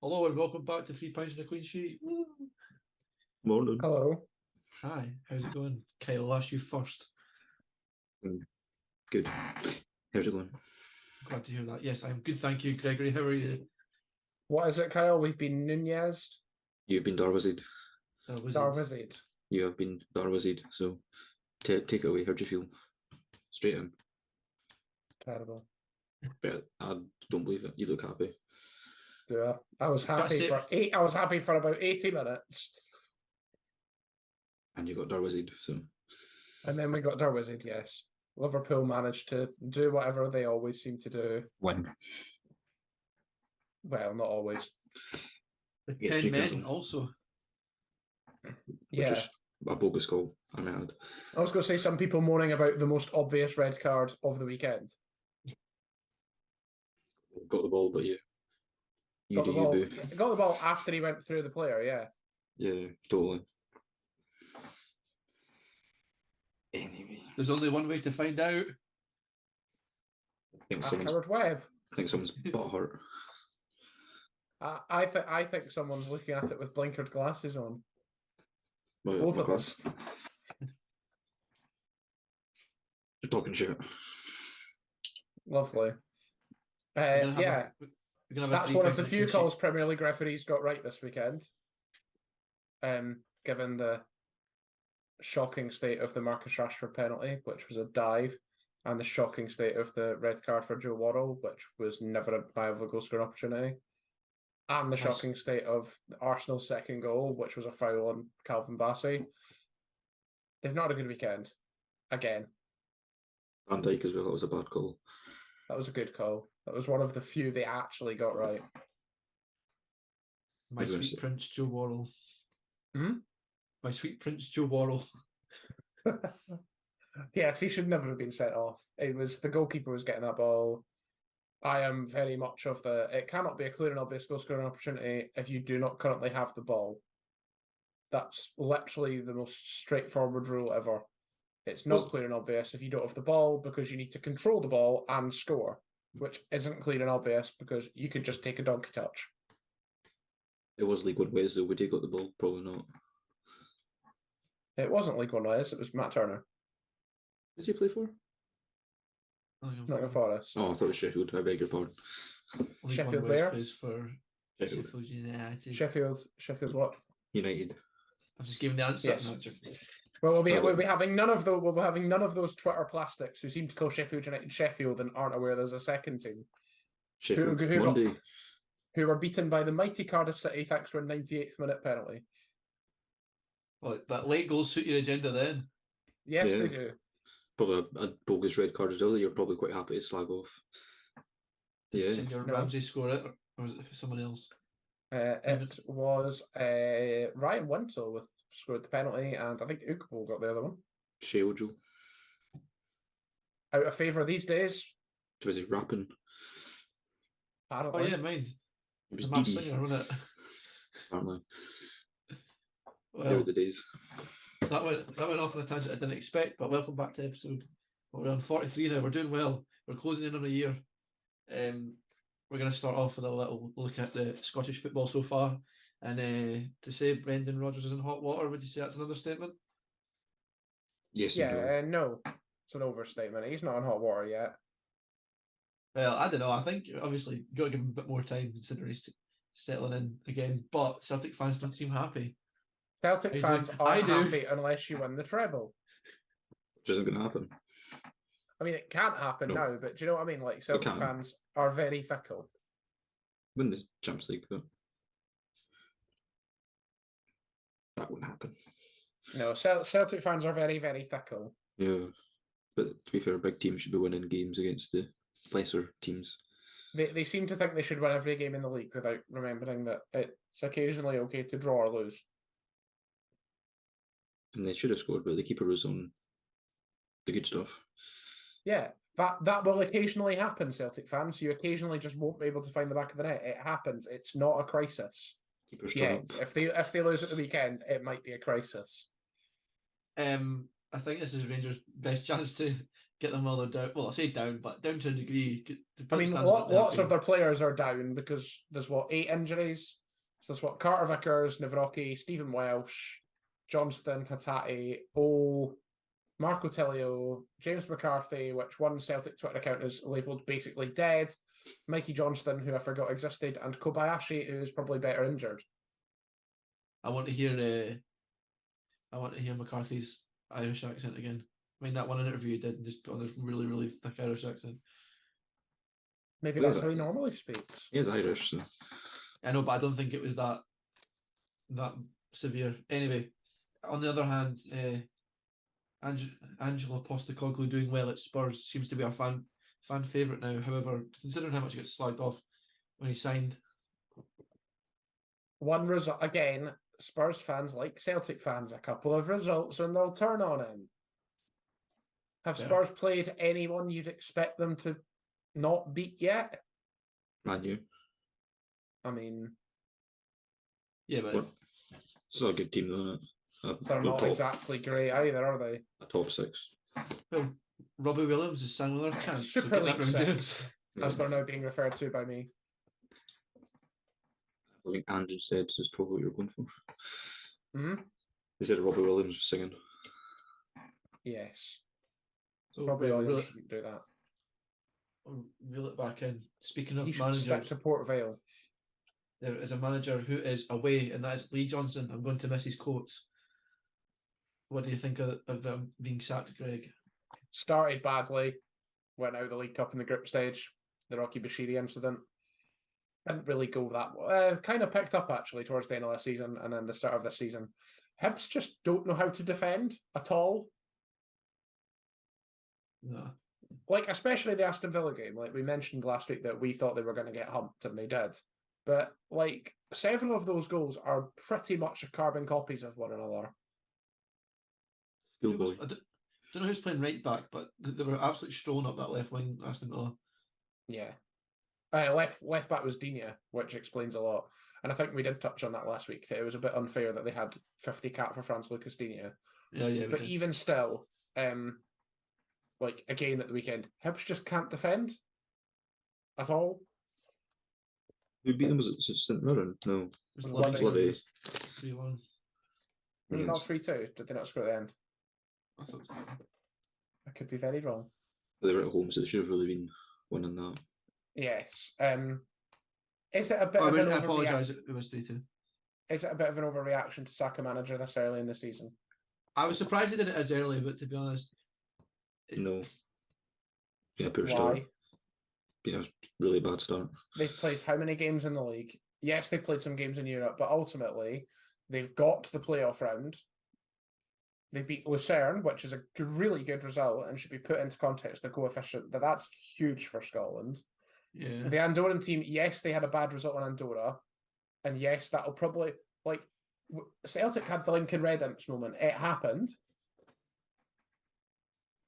Hello and welcome back to £3 and a Clean Sheet. Morning. Hello. Hi, how's it going? Kyle, I'll ask you first. Good. How's it going? Glad to hear that. Yes, I'm good, thank you. Gregory, how are you? What is it, Kyle? We've been Nunez. You've been Darwizzied. Darwizzied. You have been Darwizzied. So take it away. How do you feel? Straight in. Terrible. But I don't believe it. You look happy. Yeah. I was happy for about 80 minutes. And you got Darwizzied, so. And then we got Darwizzied, yes. Liverpool managed to do whatever they always seem to do. Win. Well, not always. The Yes, 10 men Newcastle. also. Which Yeah. is a bogus goal, I may add. I was going to say some people moaning about the most obvious red card of the weekend. Got the ball, but you Got do the ball. you, boo. Got the ball after he went through the player, yeah. Yeah, totally. Anyway. There's only one way to find out. Ask Howard Webb. I think someone's butt hurt. I think someone's looking at it with blinkered glasses on. Well, Both of us. You're talking shit. Lovely. We're gonna have That's a one of 3 the points few clean sheet. calls Premier League referees got right this weekend. Given the shocking state of the Marcus Rashford penalty, which was a dive, and the shocking state of the red card for Joe Worrell, which was never a viable goal scoring opportunity, and the Nice. shocking state of Arsenal's second goal, which was a foul on Calvin Bassey. They've not had a good weekend. Again. Van Dijk as well, that was a bad call. That was a good call. That was one of the few they actually got right. My You're gonna sweet say- Prince Joe Worrell. Hmm? My sweet Prince Joe Worrell. Yes, he should never have been sent off. It was the goalkeeper was getting that ball. I am very much of the it cannot be a clear and obvious goal scoring opportunity if you do not currently have the ball. That's literally the most straightforward rule ever. It's not clear and obvious if you don't have the ball because you need to control the ball and score, which isn't clear and obvious because you could just take a donkey touch. It was League One ways though. Would he got the ball? Probably not. It wasn't League One Wales, it was Matt Turner. Does he play for? Nottingham Forest. Oh, I thought it was Sheffield. I beg your pardon. Sheffield Wales where? plays for Sheffield Sheffield United. Sheffield what? United. I've just given the answer. Yes. I'm not joking. Well, we'll be having none of those Twitter plastics who seem to call Sheffield United Sheffield and aren't aware there's a second team Sheffield who Monday. who were beaten by the mighty Cardiff City thanks to a 98th minute penalty. Well, that late goal suit your agenda then. Yes, Yeah. they do. Probably a bogus red card as well that you're probably quite happy to slag off. Yeah. Senior No. Ramsey score it, or was it someone else? It was Ryan Wintle scored the penalty, and I think Ugbo got the other one. Sheojo. Out of favour these days, Was he rapping? I don't Oh know. yeah, mind. It was The Masked Didi. Singer, wasn't it? Apparently. There Well, were the days. that went off on a tangent I didn't expect, but welcome back to episode. We're on 43 now. We're doing well. We're closing in on a year. We're going to start off with a little look at the Scottish football so far. And to say Brendan Rodgers is in hot water, would you say that's an understatement? Yes and no. Yeah, no, it's an overstatement. He's not in hot water yet. Well, I don't know. I think obviously you've got to give him a bit more time considering he's settling in again. But Celtic fans don't seem happy. Celtic I fans do. aren't happy unless you win the treble. Which isn't going to happen. I mean, it can't happen No. now, but do you know what I mean? Like, Celtic can. fans are very fickle. Win the Champions League, but that wouldn't happen. No, Celtic fans are very, very fickle. Yeah. But to be fair, big teams should be winning games against the lesser teams. They seem to think they should win every game in the league without remembering that it's occasionally okay to draw or lose. And they should have scored, but the keeper was on the good stuff. Yeah, that will occasionally happen, Celtic fans. You occasionally just won't be able to find the back of the net. It happens. It's not a crisis. Keeper's Yeah, turn up. if they lose at the weekend, it might be a crisis. I think this is Rangers' best chance to get them while they're down. Well, I say down, but down to a degree. To put I the mean, standard up they have lots of been. their players are down because there's 8 injuries. So there's Carter Vickers, Navrocki, Stephen Welsh, Johnston, Hatate, Marco Tellio, James McCarthy, which one Celtic Twitter account is labelled basically dead, Mikey Johnston, who I forgot existed, and Kobayashi, who is probably better injured. I want to hear. I want to hear McCarthy's Irish accent again. I mean, that one interview he did and just put on this really, really thick Irish accent. Maybe Well, that's how he normally speaks. He is Irish, so I know, but I don't think it was that severe. Anyway, on the other hand, Angelo Postecoglou doing well at Spurs seems to be a fan favourite now. However, considering how much he got slagged off when he signed, One result again. Spurs fans, like Celtic fans, a couple of results and they'll turn on him. Have Yeah. Spurs played anyone you'd expect them to not beat yet? Man U. I mean, yeah, but What? It's not a good team, though, isn't it? they're not exactly great either, are they? A top 6. well, Robbie Williams is signing another chance to Super get that League round 6, Yeah. as they're now being referred to by me. I think Andrew said is probably what you're going for. Hmm? He said Robbie Williams was singing. Yes. So Probably we'll Williams reel, shouldn't do that. we'll reel it back in. Speaking He of should stick managers, to Port Vale. there is a manager who is away, and that is Lee Johnson. I'm going to miss his quotes. What do you think of them being sacked, Greg? Started badly, went out of the League Cup in the group stage, the Rocky Bashiri incident. Didn't really go that well. Kind of picked up actually towards the end of last season and then the start of this season. Hibs just don't know how to defend at all. No. Like, especially the Aston Villa game. Like, we mentioned last week that we thought they were going to get humped, and they did. But, like, several of those goals are pretty much carbon copies of one another. Schoolboy. I don't know who's playing right back, but they were absolutely strolling up that left wing, Aston Villa. Yeah. Left back was Digne, which explains a lot. And I think we did touch on that last week, that it was a bit unfair that they had 50 cap for France Lucas Digne. Yeah. But even still, like, again at the weekend, Hibs just can't defend at all. Who beat them? Was it St Mirren? No. It was Bloody. Bloody. 3-1. Was it Yes. not 3-2? Did they not score at the end? I thought so. I could be very wrong. They were at home, so they should have really been winning that. Yes. Is it a bit I of an apologise. overreaction? It was 3-2. Is it a bit of an overreaction to sack a manager this early in the season? I was surprised they did it as early, but to be honest, No. Yeah, poor Why? start. Yeah, really bad start. They've played how many games in the league? Yes, they've played some games in Europe, but ultimately they've got to the playoff round. They beat Lucerne, which is a really good result and should be put into context. The coefficient that's huge for Scotland. yeah. The Andorran team, yes, they had a bad result on Andorra, and yes, that'll probably Celtic had the Lincoln Red Imps moment. It happened,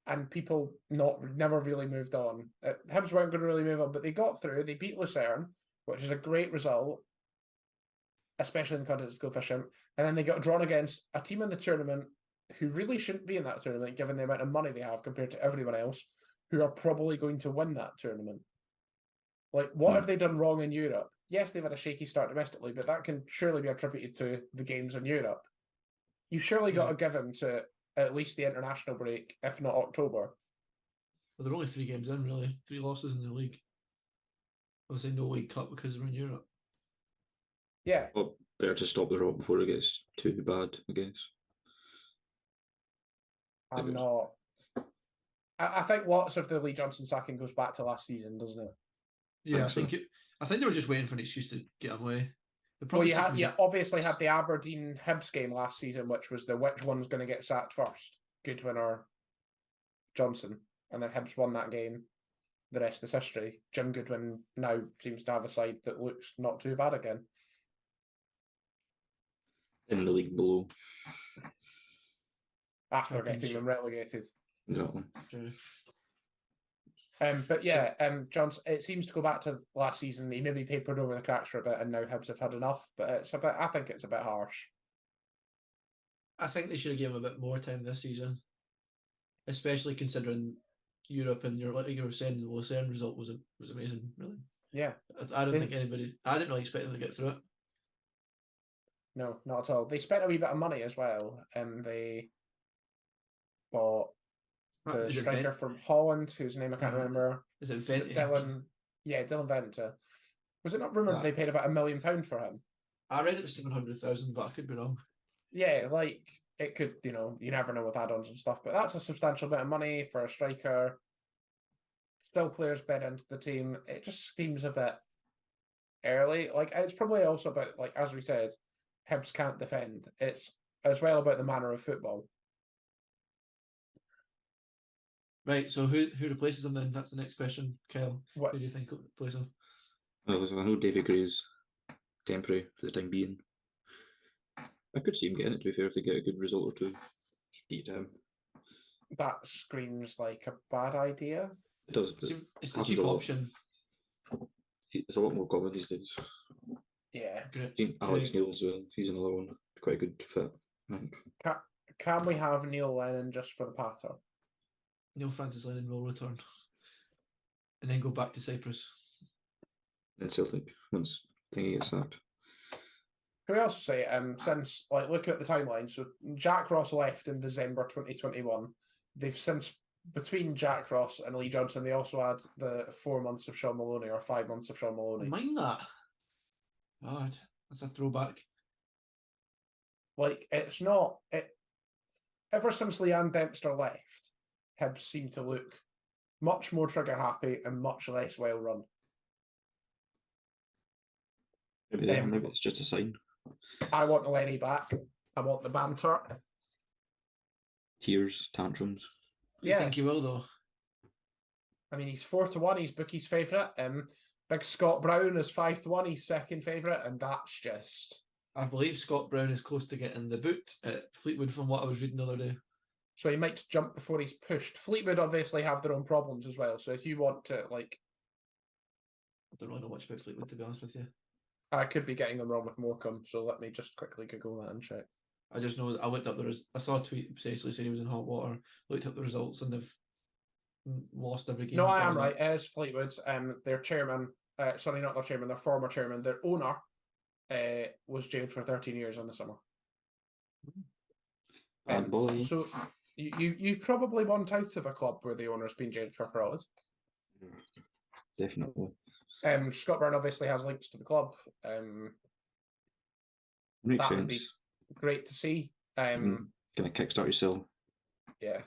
and people never really moved on. Hibs weren't going to really move on, but they got through. They beat Lucerne, which is a great result, especially in the context of coefficient. And then they got drawn against a team in the tournament who really shouldn't be in that tournament, given the amount of money they have compared to everyone else, who are probably going to win that tournament. Like, what have they done wrong in Europe? Yes, they've had a shaky start domestically, but that can surely be attributed to the games in Europe. You surely got to give them to at least the international break, if not October. Well, they're only 3 games in, really. 3 losses in the league. Obviously, no League Cup because they're in Europe. Yeah. Well, better to stop the rot before it gets too bad, I guess. I'm not. I think lots of the Lee Johnson sacking goes back to last season, doesn't it? Yeah, I think think I think they were just waiting for an excuse to get him away. Well, you obviously had the Aberdeen Hibs game last season, which was which one's going to get sacked first, Goodwin or Johnson, and then Hibs won that game. The rest is history. Jim Goodwin now seems to have a side that looks not too bad again. In the league below. After getting them relegated. Exactly. True. But yeah, Johnson. It seems to go back to last season. He maybe papered over the cracks for a bit, and now Hibs have had enough. But it's a bit. I think it's a bit harsh. I think they should have given him a bit more time this season. especially considering Europe and like you were saying, the Lucerne result was amazing. Really, Yeah. I don't think anybody. I didn't really expect them to get through it. No, not at all. They spent a wee bit of money as well, and they bought the Is it striker from Holland, whose name I can't remember. Is it Was it Venti? Dylan? Yeah, Dylan Venter. Was it not rumored Nah. they paid about £1 million for him? I read it was 700,000, but I could be wrong. Yeah, like it could, you never know with add-ons and stuff, but that's a substantial bit of money for a striker. Still players bid into the team. It just seems a bit early. Like it's probably also about, like as we said, Hibs can't defend. It's as well about the manner of football. Right. So who replaces him then? That's the next question, Kyle. What? Who do you think will replace him? Well, I know David Gray's temporary for the time being. I could see him getting it, to be fair, if they get a good result or two. Get to him. That screams like a bad idea. It does, but It's a happens cheap a lot. option. It's a lot more common these days. Yeah. Seen Alex Neil as well. He's another one. Quite a good fit, I think. Can we have Neil Lennon just for the patter? Neil Francis Lennon will return, and then go back to Cyprus. And Celtic, once Thingy gets sacked. Can we also say, since like looking at the timeline, so Jack Ross left in December 2021. They've since between Jack Ross and Lee Johnson, they also had the 4 months of Sean Maloney or 5 months of Sean Maloney. Mind that. God, that's a throwback. Like it's not it. Ever since Leanne Dempster left, Hibs seem to look much more trigger happy and much less well run. Maybe it's just a sign. I want Lenny back. I want the banter. Tears, tantrums. You think he will though? I mean, he's 4-1. He's Bookie's favourite. Big Scott Brown is 5-1. He's second favourite, and that's just. I believe Scott Brown is close to getting the boot at Fleetwood, from what I was reading the other day. So he might jump before he's pushed. Fleetwood obviously have their own problems as well. So if you want to, like, I don't really know much about Fleetwood, to be honest with you. I could be getting them wrong with Morecambe. So let me just quickly Google that and check. I just know that I looked up I saw a tweet basically saying he was in hot water. Looked up the results and they've lost every game. No, I am right. It is Fleetwood. Their chairman, sorry, not their chairman, their former chairman, their owner, was jailed for 13 years in the summer. Boy. So you probably want out of a club where the owner's been jailed for fraud. Definitely. Scott Brown obviously has links to the club. Makes that sense. would be great to see. Gonna kickstart yourself. Yeah.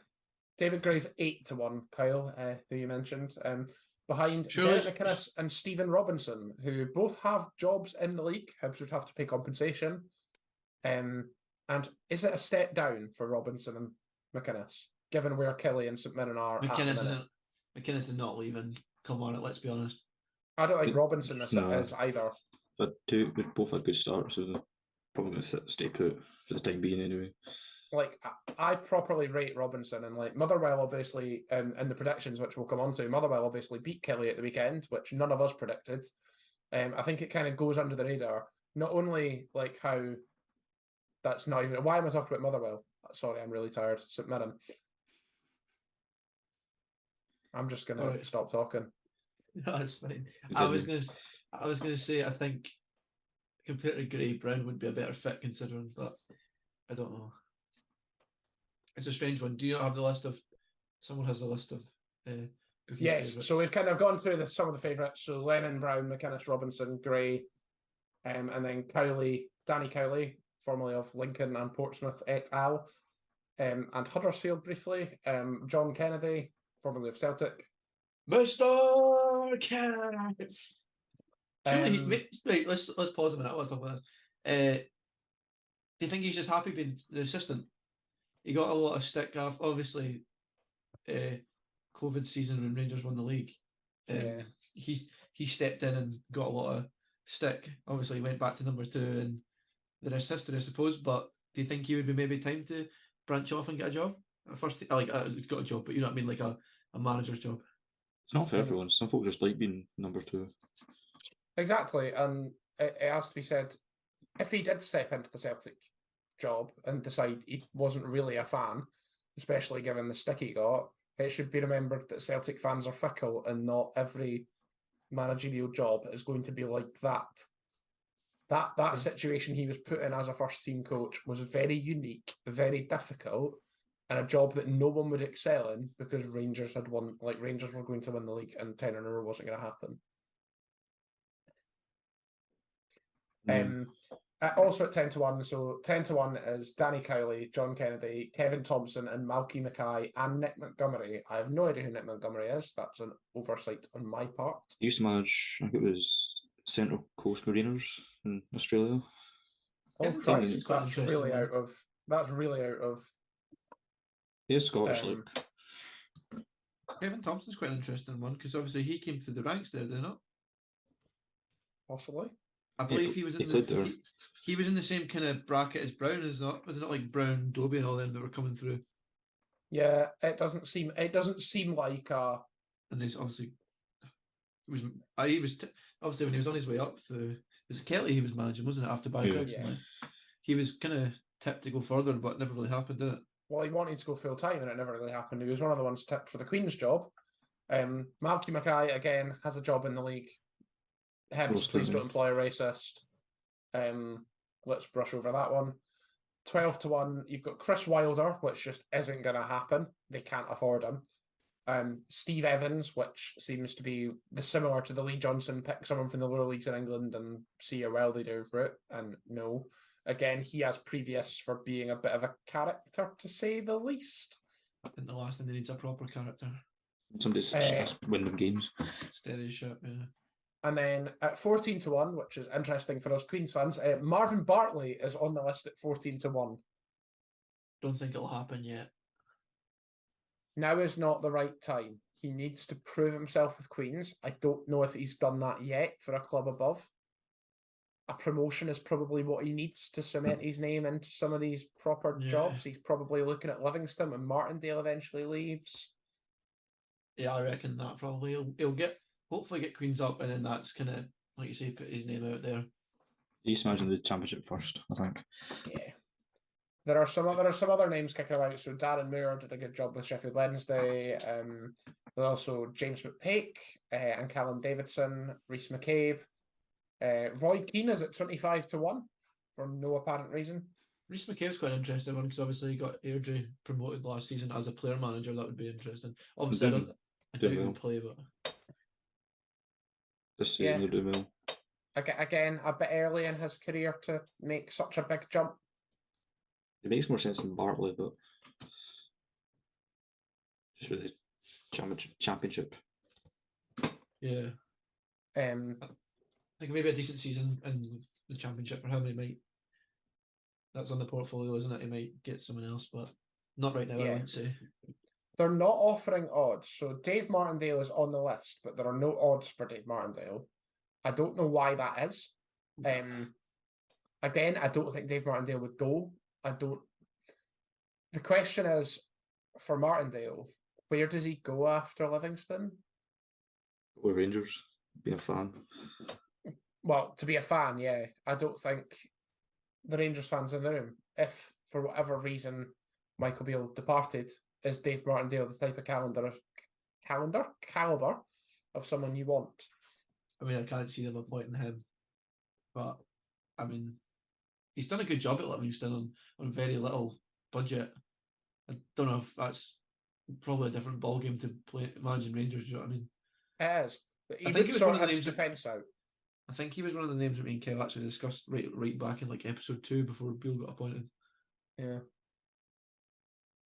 David Gray's 8-1, Kyle, who you mentioned. Behind Surely- Derek McInnes and Stephen Robinson, who both have jobs in the league. Hibs would have to pay compensation. And is it a step down for Robinson and McInnes, given where Kelly and St Mirren are? McInnes is not leaving. Come on, let's be honest. I don't think Robinson is either. But we've both had good starts, so they're probably going to stay put for the time being anyway. Like, I properly rate Robinson, and like Motherwell obviously, in the predictions which we'll come on to, Motherwell obviously beat Kelly at the weekend, which none of us predicted. I think it kind of goes under the radar. Not only like how that's not even. Why am I talking about Motherwell? Sorry, I'm really tired. St Mirren. I'm just gonna stop talking. No, it's fine. I was gonna say I think compared to Gray, Brown would be a better fit considering, but I don't know. It's a strange one. Do you not have the list of? Someone has the list of. Yes, favourites. so we've kind of gone through some of the favourites. So Lennon, Brown, McInnes, Robinson, Gray, and then Danny Cowley, formerly of Lincoln and Portsmouth et al. And Huddersfield briefly. John Kennedy, formerly of Celtic. Mr. Kennedy. Surely, wait, let's pause a minute. I want to talk about this. Do you think he's just happy being the assistant? He got a lot of stick off, obviously. COVID season when Rangers won the league. He stepped in and got a lot of stick. Obviously, he went back to number 2, and the rest history, I suppose. But do you think he would be maybe time to branch off and get a job? First, he's got a job, but you know what I mean, like a manager's job. It's not for everyone. Some folk just like being number 2. Exactly, and it has to be said, if he did step into the Celtic job and decide he wasn't really a fan, especially given the stick he got. It should be remembered that Celtic fans are fickle and not every managerial job is going to be like that. That situation he was put in as a first team coach was very unique, very difficult, and a job that no one would excel in because Rangers had won, like Rangers were going to win the league and 10 in a row wasn't going to happen. Also at 10-1, so 10-1 is Danny Cowley, John Kennedy, Kevin Thompson, and Malky Mackay and Nick Montgomery. I have no idea who Nick Montgomery is. That's an oversight on my part. He used to manage, I think it was Central Coast Mariners in Australia. Oh, Kevin Christ, Thompson's quite that's interesting, really man. out of. That's really out of. He is Scottish, like. Kevin Thompson's quite an interesting one because obviously he came through the ranks there, did he not? Possibly. I believe he was in he was in the same kind of bracket as Brown, was it not like Brown, Dobie, and all them that were coming through? Yeah, it doesn't seem like and he's obviously he was obviously when he was on his way up through, it was Kelly he was managing, wasn't it, after Barry he was kind of tipped to go further, but it never really happened, did it? Well, he wanted to go full time and it never really happened. He was one of the ones tipped for the Queen's job. Malky Mackay again has a job in the league. Hence, please don't employ a racist. Let's brush over that one. 12-1, you've got Chris Wilder, which just isn't going to happen. They can't afford him. Steve Evans, which seems to be similar to the Lee Johnson pick someone from the lower leagues in England and see how well they do route. And no, again, he has previous for being a bit of a character, to say the least. I think the last thing they need is a proper character. Somebody's win them games. Steady shit, yeah. And then at 14-1, which is interesting for us Queens fans, Marvin Bartley is on the list at 14-1. Don't think it'll happen yet. Now is not the right time. He needs to prove himself with Queens. I don't know if he's done that yet for a club above. A promotion is probably what he needs to cement his name into some of these proper jobs. He's probably looking at Livingston when Martindale eventually leaves. Yeah, I reckon that probably he'll hopefully get Queens up, and then that's kind of, like you say, put his name out there. He's managing the Championship first, I think. Yeah. There are some other names kicking about. So Darren Moore did a good job with Sheffield Wednesday. There's also James McPake and Callum Davidson, Rhys McCabe. Roy Keane is at 25-1 for no apparent reason. Rhys McCabe's quite an interesting one because obviously he got Airdrie promoted last season as a player manager. That would be interesting. Obviously, I doubt he would play, but this season they're doing well. Again, a bit early in his career to make such a big jump. It makes more sense than Bartley, but just really championship. Yeah. I think maybe a decent season in the Championship for him. He might. That's on the portfolio, isn't it? He might get someone else, but not right now. I wouldn't say. They're not offering odds. So Dave Martindale is on the list, but there are no odds for Dave Martindale. I don't know why that is. Again, I don't think Dave Martindale would go. The question is, for Martindale, where does he go after Livingston? Or Rangers, being a fan. Well, to be a fan, yeah. I don't think the Rangers fans in the room, if for whatever reason Michael Beale departed, is Dave Martindale the type of caliber of someone you want? I mean, I can't see them appointing him, but I mean, he's done a good job at Livingston on very little budget. I don't know if that's probably a different ballgame to play managing Rangers. Do you know what I mean? It is. I think he was one of the names. Defense out. I think he was one of the names that me and Kev actually discussed right back in like episode 2 before Beale got appointed. Yeah.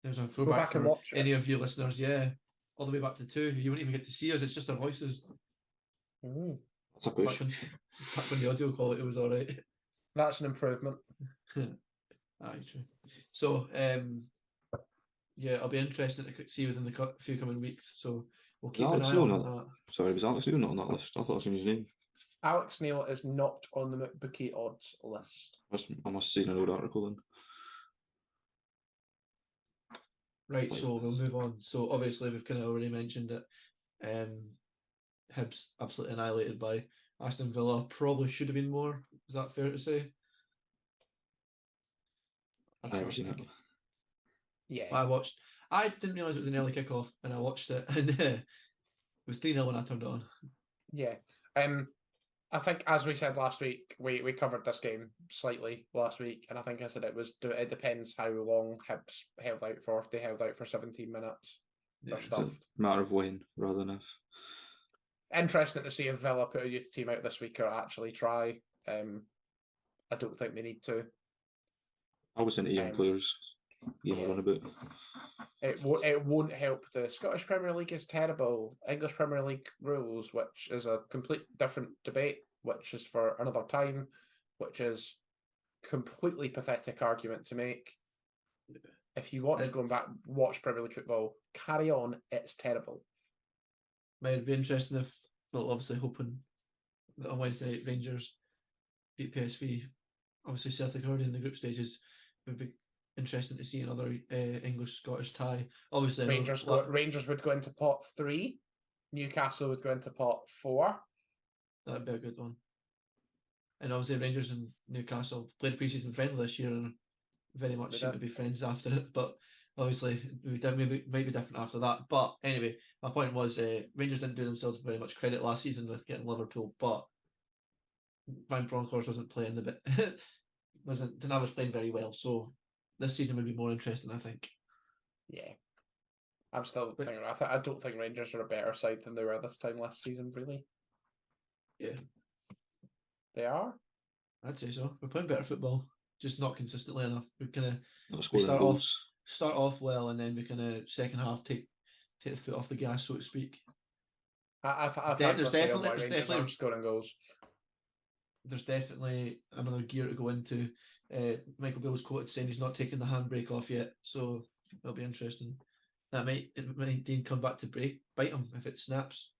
There's a throwback back and watch any of you listeners, all the way back to 2. You won't even get to see us; it's just our voices. That's a push. Back when the audio quality was all right. That's an improvement. Aye, true. So, I'll be interested to see within the few coming weeks. So we'll keep an eye on that. Sorry, was Alex Neil not on that list? I thought I was in his name. Alex Neil is not on the McBookie odds list. I must have seen an old article then. Right, so we'll move on. So obviously we've kind of already mentioned it. Hibs absolutely annihilated by Aston Villa. Probably should have been more. Is that fair to say? I've never seen it. Yeah. I watched I didn't realise it was an early kickoff, and I watched it, and it was 3-0 when I turned it on. Yeah. I think, as we said last week, we covered this game slightly last week, and I think I said it depends how long Hibs held out for. They held out for 17 minutes. Yeah. They're It's a stuffed. matter of when rather than if. Interesting to see if Villa put a youth team out this week or actually try. I don't think they need to. I was into young players being yeah. a runabout. It won't help. The Scottish Premier League is terrible. English Premier League rules, which is a complete different debate, which is for another time, which is completely pathetic argument to make. If you want to go back watch Premier League football, carry on. It's terrible. Might be interesting if, well, obviously hoping that on Wednesday night Rangers beat PSV. Obviously Celtic already in the group stages. It would be interesting to see another English-Scottish tie. Obviously, Rangers would go into pot 3. Newcastle would go into pot 4. That'd be a good one. And obviously Rangers and Newcastle played pre-season friendly this year and very much seem to be friends after it. But obviously, maybe might be different after that. But anyway, my point was Rangers didn't do themselves very much credit last season with getting Liverpool, but Van Bronckhorst wasn't playing the bit. Didn't have us playing very well. So this season would be more interesting, I think. Yeah. I'm still thinking. I don't think Rangers are a better side than they were this time last season. Really. Yeah. They are. I'd say so. We're playing better football, just not consistently enough. We're kind Not of scoring goals. start off well, and then we kind of second half take the foot off the gas, so to speak. There's definitely aren't scoring goals. There's definitely another gear to go into. Michael Beale's quoted saying he's not taking the handbrake off yet, so it'll be interesting. It might indeed come back to bite him if it snaps.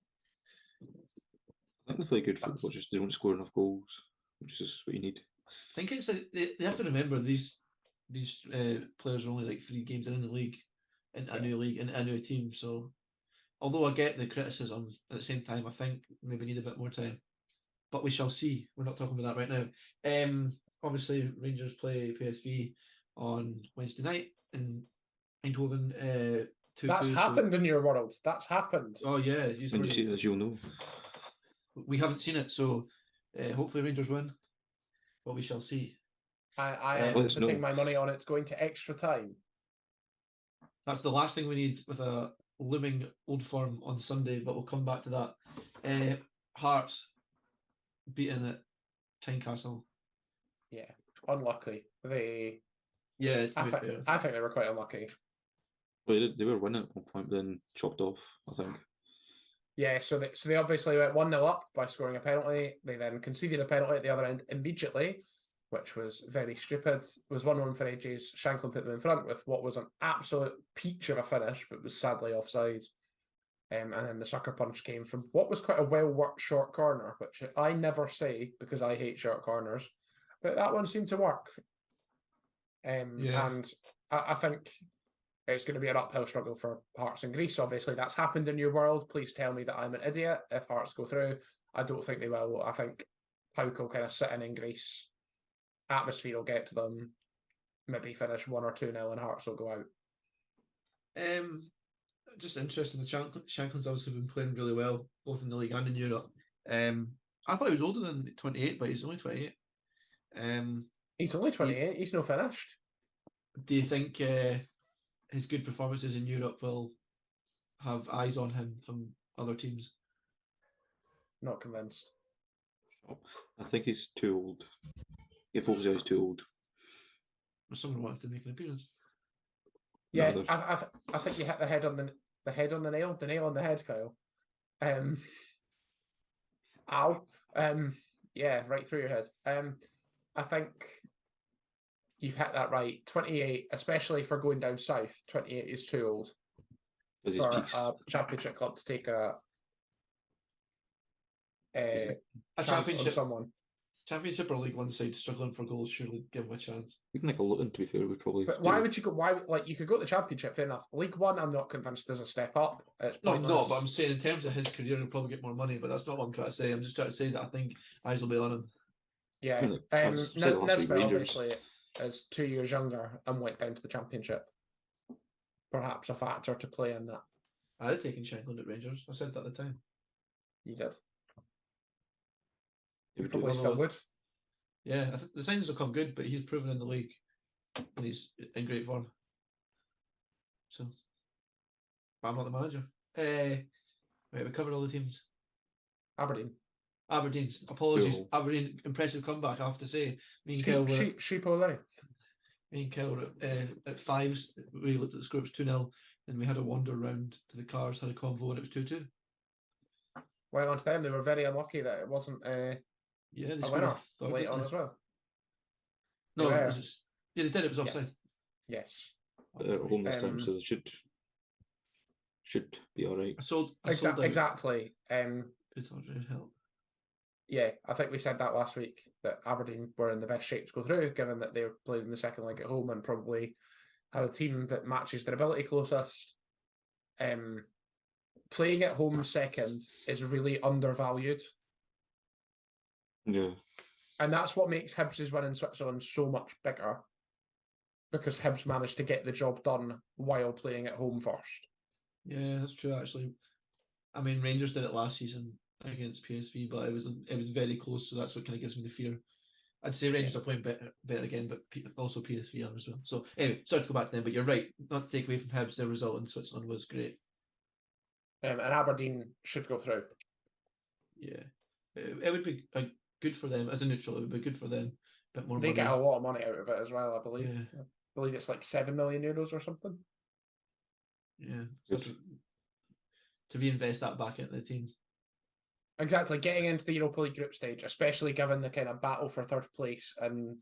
I think they play good football, just they don't score enough goals, which is what you need. I think it's they have to remember these players are only like 3 games in the league, in a new league, in a new team. So, although I get the criticism, at the same time, I think maybe need a bit more time. But we shall see. We're not talking about that right now. Obviously, Rangers play PSV on Wednesday night in Eindhoven. That's happened in your world. That's happened. Oh yeah, when you see it, as you'll know. We haven't seen it, so hopefully Rangers win. But we shall see. I am putting my money on it going to extra time. That's the last thing we need with a looming Old Firm on Sunday, but we'll come back to that. Hearts beating at Tynecastle. Yeah, unlucky. I think they were quite unlucky. Well, they were winning at one point, then chopped off, I think. Yeah, so they obviously went 1-0 up by scoring a penalty. They then conceded a penalty at the other end immediately, which was very stupid. It was 1-1 for ages. Shanklin put them in front with what was an absolute peach of a finish, but was sadly offside. And then the sucker punch came from what was quite a well-worked short corner, which I never say because I hate short corners, but that one seemed to work. And I think it's going to be an uphill struggle for Hearts in Greece. Obviously, that's happened in your world. Please tell me that I'm an idiot if Hearts go through. I don't think they will. I think Pauk will kind of sit in Greece. Atmosphere will get to them. Maybe finish 1 or 2-0 and Hearts will go out. Just interesting. The Shanklin's obviously been playing really well, both in the league and in Europe. I thought he was older than 28, but he's only 28. He's only 28. He's not finished. Do you think his good performances in Europe will have eyes on him from other teams? Not convinced. I think he's too old. If he's too old. Or someone wanted to make an appearance. Yeah, I think you hit the head on the nail on the head, Kyle. Ow. Yeah, right through your head. I think you've hit that right. 28, especially for going down south, 28 is too old for a championship club to take a championship on someone. Championship or League One side struggling for goals surely give him a chance. Even like a Luton, to be fair, would probably. But why would you go? You could go to the Championship, fair enough. League One, I'm not convinced there's a step up. No, but I'm saying in terms of his career, he'll probably get more money. But that's not what I'm trying to say. I'm just trying to say that I think eyes will be on him. Yeah, Nisbet obviously is 2 years younger and went down to the Championship. perhaps a factor to play in that. I'd have taken Shankland at Rangers. I said that at the time. You did. He You would do probably it. still would. Yeah, I think the signings will come good, but he's proven in the league and he's in great form. So, but I'm not the manager. Right, we covered all the teams. Aberdeen. Aberdeen's apologies. Cool. Aberdeen, impressive comeback. I have to say. Me and Kel were Sheep Ole. me and Kel were at fives. We looked at the score. It was 2-0, and we had a wander round to the cars, had a convo, and it was 2-2. Well, on to them, they were very unlucky that it wasn't Yeah, they a scored winner third, late didn't on they? as well. No, They it were. was just, yeah, they did. It was Yeah. offside. Yes. They're at home this time, Um, so they should be all right. I sold out. Exactly. Put on red help. Yeah, I think we said that last week that Aberdeen were in the best shape to go through, given that they were playing in the second leg at home and probably have a team that matches their ability closest. Playing at home second is really undervalued, Yeah. and that's what makes Hibs' win in Switzerland so much bigger, because Hibs managed to get the job done while playing at home first. Yeah, that's true. Actually, I mean, Rangers did it last season against PSV, but it was very close. So that's what kind of gives me the fear. I'd say Rangers are playing better again, but also PSV are as well. So anyway, sorry to go back to them, but you're right. Not to take away from Hibs, their result in Switzerland was great. And Aberdeen should go through. Yeah, it would be good for them as a neutral. It would be good for them. A bit more They money. get a lot of money out of it as well, I believe. Yeah. I believe it's like €7 million or something. Yeah, Good. to reinvest that back into the team. Exactly, getting into the Europa League group stage, especially given the kind of battle for third place and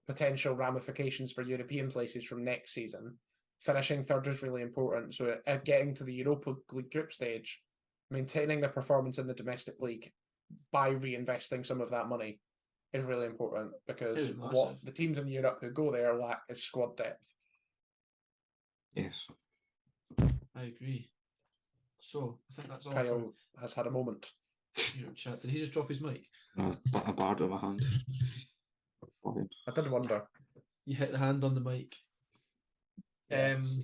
potential ramifications for European places from next season, finishing third is really important. So getting to the Europa League group stage, maintaining the performance in the domestic league by reinvesting some of that money is really important, because It's what massive. the teams in Europe who go there lack is squad depth. Yes. I agree. So I think that's all Kyle has had a moment. for your chat. Did he just drop his mic? A bard in my hand. Fine. I did wonder. You hit the hand on the mic. Yes.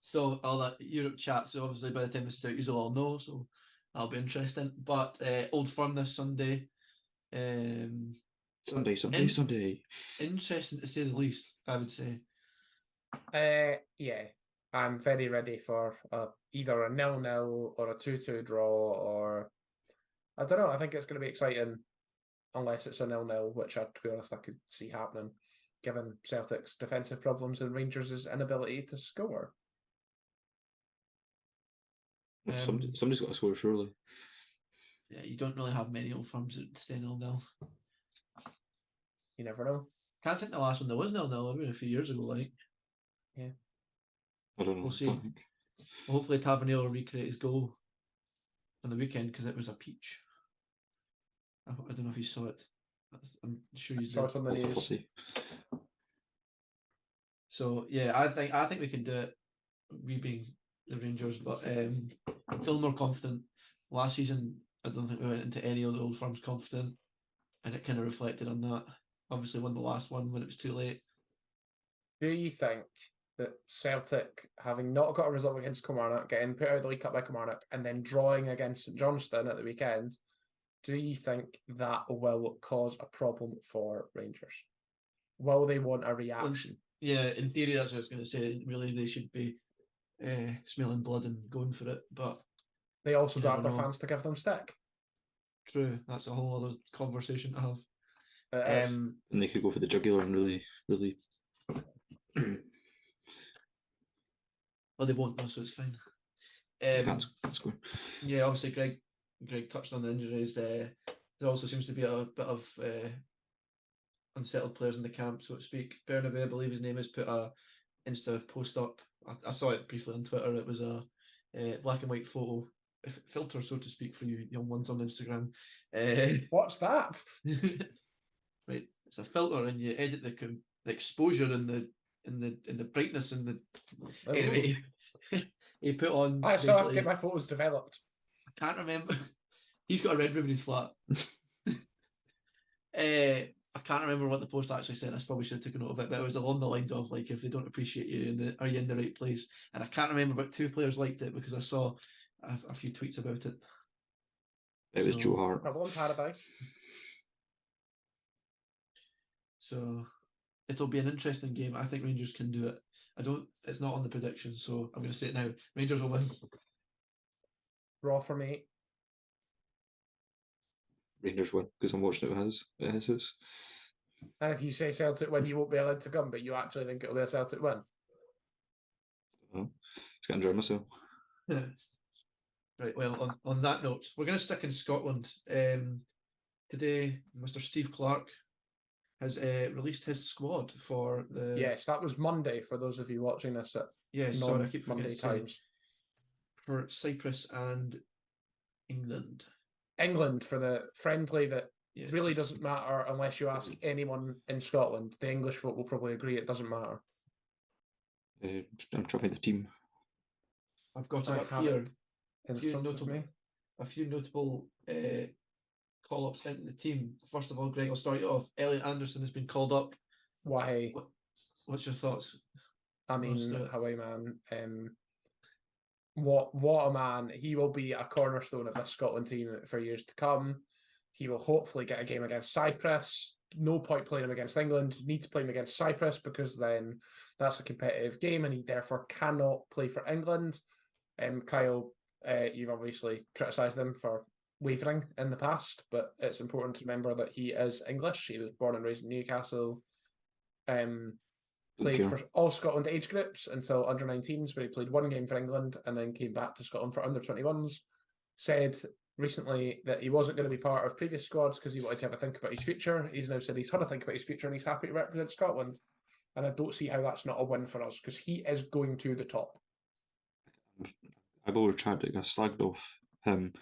So all that Europe chat. So obviously by the time it's out, you'll all know. So that'll be interesting. But Old Firm this Sunday. Sunday. Interesting to say the least, I would say. Yeah, I'm very ready for either a 0-0 or a 2-2 draw, or I don't know. I think it's going to be exciting, unless it's a 0-0, which to be honest I could see happening, given Celtic's defensive problems and Rangers' inability to score. Somebody's got to score, surely. Yeah, you don't really have many Old Firms that stay 0-0. You never know. Can't think the last one there was 0-0. Maybe a few years ago, like. I don't know. We'll I see. can't think. Hopefully Tavernier will recreate his goal on the weekend, because it was a peach. I don't know if you saw it. I'm sure you Saw did. it on the Oh, news. fussy. So yeah, I think we can do it. We being the Rangers, but I'm feeling more confident. Last season, I don't think we went into any of the Old Firms confident, and it kind of reflected on that. Obviously, won the last one when it was too late. Do you think that Celtic, having not got a result against Kilmarnock, getting put out of the League Cup by Kilmarnock, and then drawing against St Johnstone at the weekend, do you think that will cause a problem for Rangers? Will they want a reaction? Yeah, in theory, that's what I was going to say. Really, they should be smelling blood and going for it. But They also you don't have never their know. fans to give them stick. True, that's a whole other conversation to have. It is. And they could go for the jugular and really. Well, they won't though, so it's fine. Can't score. Yeah, obviously, Greg touched on the injuries. There also seems to be a bit of unsettled players in the camp, so to speak. Bernabeu, I believe his name is, put a Insta post up. I saw it briefly on Twitter. It was a black and white photo filter, so to speak, for you young ones on Instagram. What's that? Right, it's a filter, and you edit the exposure and the brightness and the. Anyway, he put on. I still have to basically- get my photos developed. I can't remember. He's got a red room in his flat. I can't remember what the post actually said. I probably should have taken note of it, but it was along the lines of like, if they don't appreciate you, are you in the right place? And I can't remember, but 2 players liked it because I saw a few tweets about it. It was So- Joe Hart. Trouble in Paradise. So it'll be an interesting game. I think Rangers can do it. It's not on the prediction, so I'm going to say it now. Rangers will win. Raw for me. Rangers win because I'm watching it at his house. And if you say Celtic win, you won't be allowed to come, but you actually think it'll be a Celtic win. Just gonna enjoy myself. Right, well, on that note, we're going to stick in Scotland. Today, Mr. Steve Clark has released his squad for the... Yes, that was Monday for those of you watching this at sorry, I keep forgetting Monday to say, times. for Cyprus and England. England for the friendly that Yes. really doesn't matter unless you ask anyone in Scotland. The English folk will probably agree it doesn't matter. I'm trying to find the team. I've got I it up have here. it in front of me. A few notable call-ups into the team. First of all, Greg, I'll start you off. Elliot Anderson has been called up. Why? What's your thoughts? I mean, Roster. Hawaii man. What a man! He will be a cornerstone of this Scotland team for years to come. He will hopefully get a game against Cyprus. No point playing him against England. You need to play him against Cyprus because then that's a competitive game, and he therefore cannot play for England. Kyle, you've obviously criticised him for wavering in the past, but it's important to remember that he is English. He was born and raised in Newcastle. Played for all Scotland age groups until under-19s, where he played 1 game for England and then came back to Scotland for under-21s. Said recently that he wasn't going to be part of previous squads because he wanted to have a think about his future. He's now said he's had a think about his future and he's happy to represent Scotland. And I don't see how that's not a win for us because he is going to the top. I've already tried it. I slagged off him,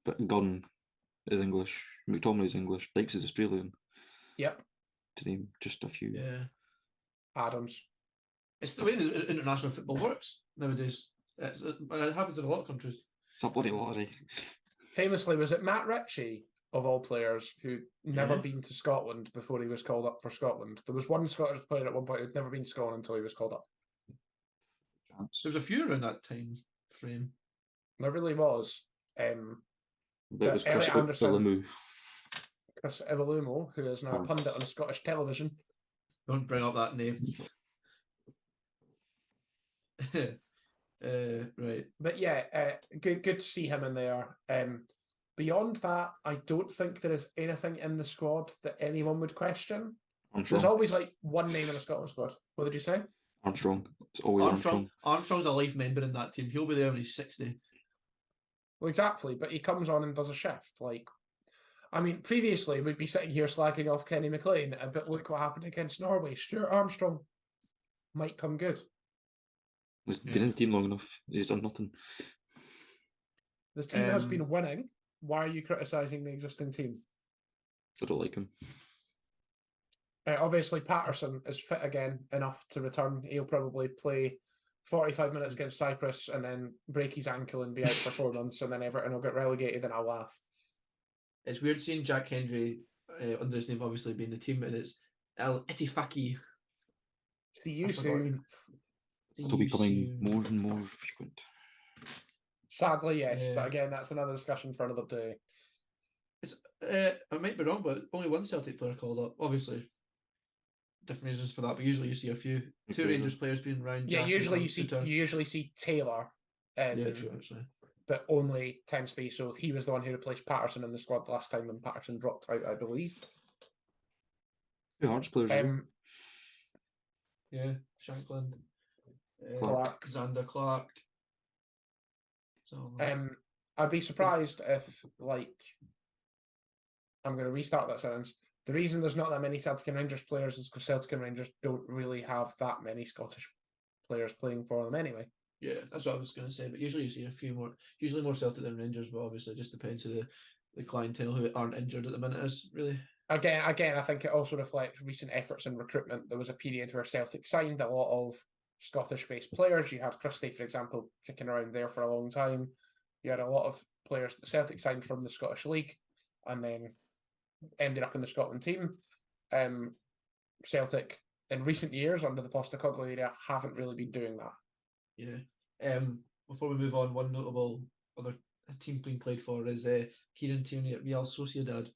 but Gunn is English. McTominay is English. Dykes is Australian. Yep. To name just a few. Yeah. Adams. It's the way that international football works nowadays. It happens in a lot of countries. It's a bloody lottery. Famously, was it Matt Ritchie, of all players, who never Yeah. been to Scotland before he was called up for Scotland? There was one Scottish player at one point who'd never been to Scotland until he was called up. There was a few around that time frame. There really was. But it was Chris Elliot Anderson. Ilimu. Chris Iwelumo, who is now a Oh. pundit on Scottish television. Don't bring up that name. Right. But yeah, good to see him in there. Beyond that, I don't think there is anything in the squad that anyone would question. Armstrong. There's always like one name in a Scotland squad. What did you say? Armstrong. It's always Armstrong. Armstrong's a life member in that team. He'll be there when he's 60. Well, exactly, but he comes on and does a shift. Like, I mean, previously we'd be sitting here slagging off Kenny McLean, but look what happened against Norway. Stuart Armstrong might come good. He's been in the team long enough. He's done nothing. The team has been winning. Why are you criticising the existing team? I don't like him. Obviously, Patterson is fit again enough to return. He'll probably play 45 minutes against Cyprus and then break his ankle and be out for 4 months, and then Everton will get relegated and I'll laugh. It's weird seeing Jack Hendry under his name obviously being the team, and it's El Itifaki. See you I forgot. soon. It'll be becoming more and more frequent. Sadly, yes, Yeah. but again, that's another discussion for another day. I might be wrong, but only one Celtic player called up. Obviously, different reasons for that, but usually you see a few. 2 Okay. Rangers players being around. Yeah, Jack usually and you see Suter. you usually see Taylor, Yeah, true actually. but only tends to be so. He was the one who replaced Patterson in the squad last time when Patterson dropped out, I believe. 2 Hearts players. as well. Yeah, Shankland, Clark. Xander Clark. So, I'd be surprised if, like, I'm going to restart that sentence. The reason there's not that many Celtic and Rangers players is because Celtic and Rangers don't really have that many Scottish players playing for them anyway. yeah, that's what I was going to say. But usually you see a few more, usually more Celtic than Rangers, but obviously it just depends who the clientele who aren't injured at the minute is, really. Again, I think it also reflects recent efforts in recruitment. There was a period where Celtic signed a lot of Scottish-based players. You had Christie, for example, kicking around there for a long time. You had a lot of players that Celtic signed from the Scottish League and then ended up in the Scotland team. Celtic in recent years under the Postecoglou era haven't really been doing that. Yeah. Before we move on, one notable other team being played for is Kieran Tierney at Real Sociedad.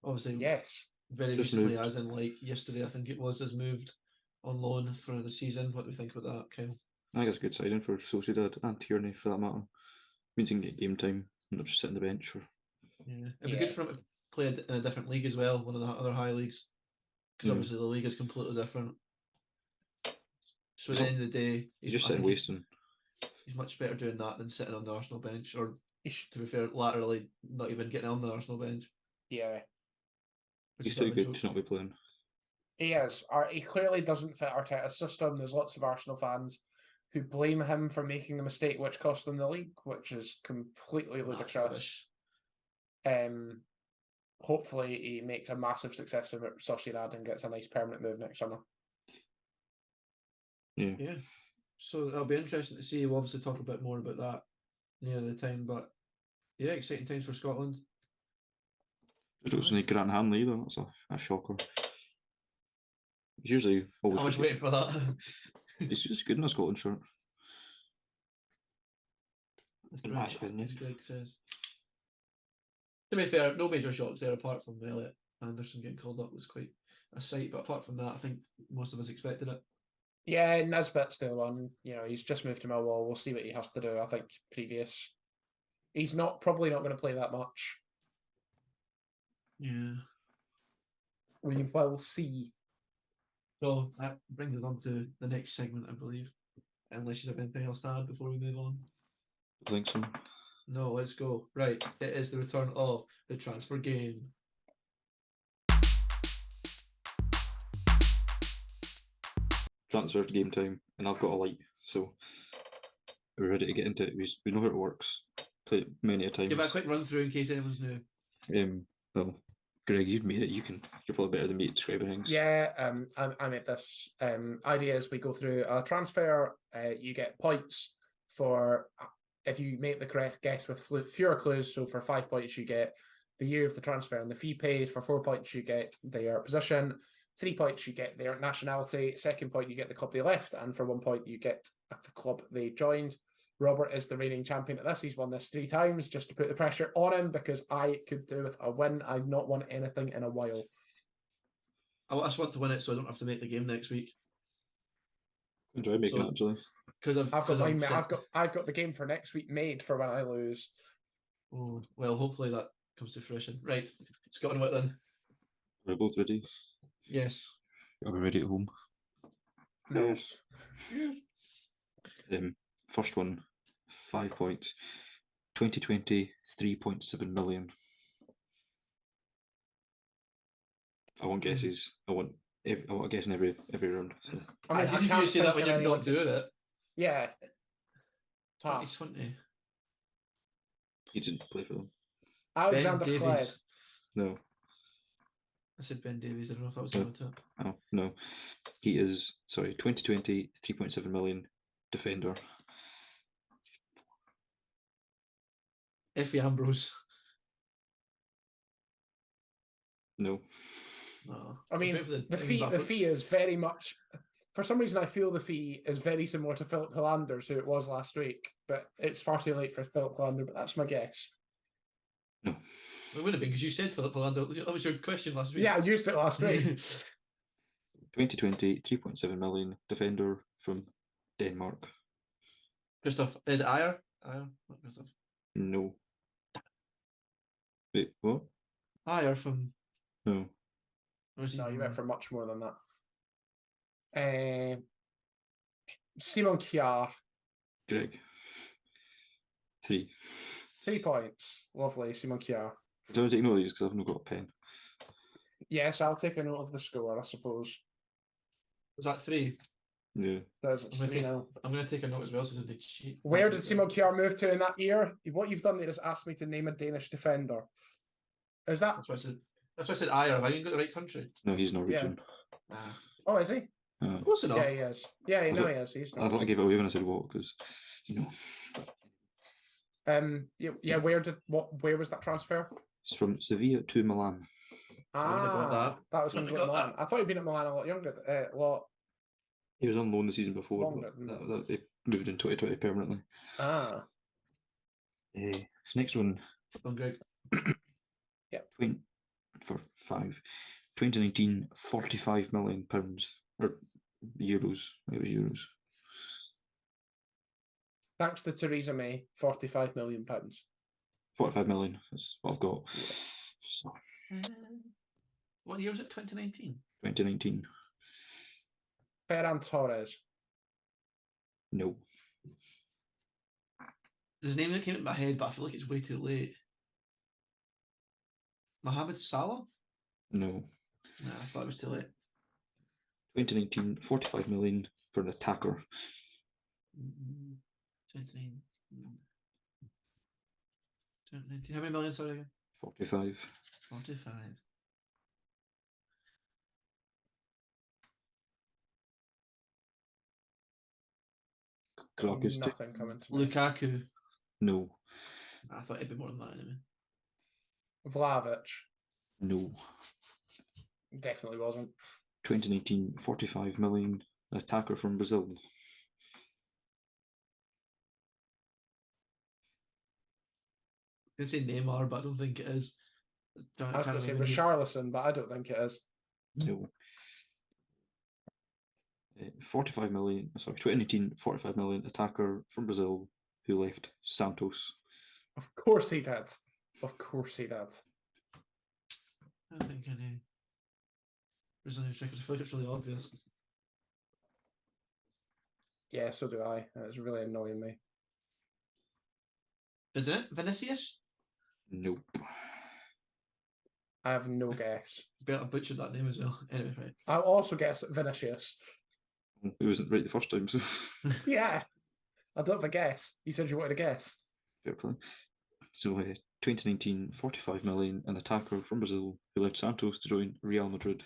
Obviously, Yes. very Just recently, moved. as in like yesterday, I think it was, has moved on loan for the season. What do you think about that, Kyle? I think it's a good signing for Sociedad and Tierney for that matter. Means he can get game time, not just sit on the bench for. Yeah, it'd be good for him to play in a different league as well, one of the other high leagues, because Yeah. obviously the league is completely different. So at the end of the day, He's just I sitting think wasting. he's much better doing that than sitting on the Arsenal bench, or He's- to be fair, laterally not even getting on the Arsenal bench. Yeah. Which He's is a bit too of a good joke. to not be playing. He is. He clearly doesn't fit Arteta's system. There's lots of Arsenal fans who blame him for making the mistake which cost them the league, which is completely That's ludicrous. rubbish. Hopefully he makes a massive success of it at Sociedad and gets a nice permanent move next summer. Yeah. So it'll be interesting to see. We'll obviously talk a bit more about that near the time, but yeah, exciting times for Scotland. Just looks like Grant Hanley either. That's a shocker. He's usually always I was good. waiting for that. He's just good in a Scotland shirt. In my As opinion. Greg says. To be fair, no major shocks there apart from Elliot Anderson getting called up was quite a sight, but apart from that, I think most of us expected it. Yeah, Nisbet's the one. He's just moved to Millwall. We'll see what he has to do. I think he's probably not going to play that much. Yeah. We will see. So that brings us on to the next segment, I believe. Unless you have anything else to add before we move on. I think so. No, let's go. Right, it is the return of the transfer game. Transfer game time, and I've got a light, so we're ready to get into it. We know how it works. Play it many a times. Give it a quick run through in case anyone's new. Well, Greg, you've made it. You're probably better than me at describing things. Yeah, I made this. Idea is we go through a transfer. You get points for if you make the correct guess with fewer clues. So for 5 points, you get the year of the transfer and the fee paid. For 4 points, you get their position. 3 points, you get their nationality. Second point, you get the club they left, and for 1 point, you get the club they joined. Robert is the reigning champion at this. He's won this 3 times just to put the pressure on him because I could do with a win. I've not won anything in a while. I just want to win it so I don't have to make the game next week. Enjoy making So- it actually. Because I've got the game for next week made for when I lose. Oh, well, hopefully that comes to fruition. Right, Scott and Whitland. We're both ready. Yes. Are we ready at home? No. First one, 5 points. 2020, 3.7 million. I want guesses. I want a guess in every round. So. I mean, It's I easy for you can't to say that think when of you're anyone not doing it. Yeah. Tough. 2020. He didn't play for them. Alexander Ben Cled. Davies. No. I said Ben Davies. I don't know if I was No. on top. Oh, no. He is, 2020, 3.7 million defender. Effie Ambrose. No. No. I mean, was waiting for the thing, but I the thought- fee is very much. For some reason, I feel the fee is very similar to Philip Hilanders, who it was last week, but it's far too late for Philip Hilander. But that's my guess. No. It would have been because you said Philip Philander. That was your question last week. Yeah, I used it last week. 2020, 3.7 million defender from Denmark. Christoph. Is it Ayer? Ayer? Not Christoph. No. Wait, what? Ayer from. No. Or is he No, you from- went for much more than that. Simon Kjaer, Greg. 3. 3 points. Lovely, Simon Kjaer. Do I take note of these because I've not got a pen? Yes, I'll take a note of the score, I suppose. Was that 3? Yeah. There's I'm gonna 3 now. I'm going to take a note as well so it doesn't cheat. Where did Simon Kjaer move to in that year? What you've done there is asked me to name a Danish defender. Is that? That's why I said. That's why I said Ayer. Have I even got the right country? No, he's Norwegian. Oh, is he? Close enough. Yeah, he is. Yeah, I no, thought- he is. He's I thought I not. gave it away when I said what because, Yeah. Where was that transfer? it's from Sevilla to Milan. I would've got that. That was him Would've going to got Milan. I thought he'd been at Milan a lot younger, a lot He was on loan the season before, longer. but they moved in 2020 permanently. This next one. Oh, Greg. Yep. For 2019, £45 million, or euros. It was euros. Thanks to Theresa May, £45 million. 45 million is what I've got. Yeah. So, What year was it? 2019. 2019. Ferran Torres. No. There's a name that came into my head, but I feel like it's way too late. Mohamed Salah? No. Nah, I thought it was too late. 2019, 45 million for an attacker. 2019. 2019. How many million, sorry, again? 45. 45. Clock is Nothing coming to me. Lukaku. No. I thought it'd be more than that anyway. Vlahovic. No. Definitely wasn't. 2019, 45 million, attacker from Brazil. I can say Neymar, but I don't think it is. I was going to say remember Richarlison, but I don't think it is. No. 45 million, sorry, 2018, 45 million, attacker from Brazil who left Santos. Of course he did. Of course he did. I don't think any Brazilian strikers. I feel like it's really obvious. Yeah, so do I. And it's really annoying me. Isn't it Vinicius? Nope. I have no guess. I butchered that name as well. Anyway, right. I'll also guess Vinicius. It wasn't right the first time, so Yeah. I don't have a guess. You said you wanted a guess. fair play. So 2019, 45 million, an attacker from Brazil who left Santos to join Real Madrid.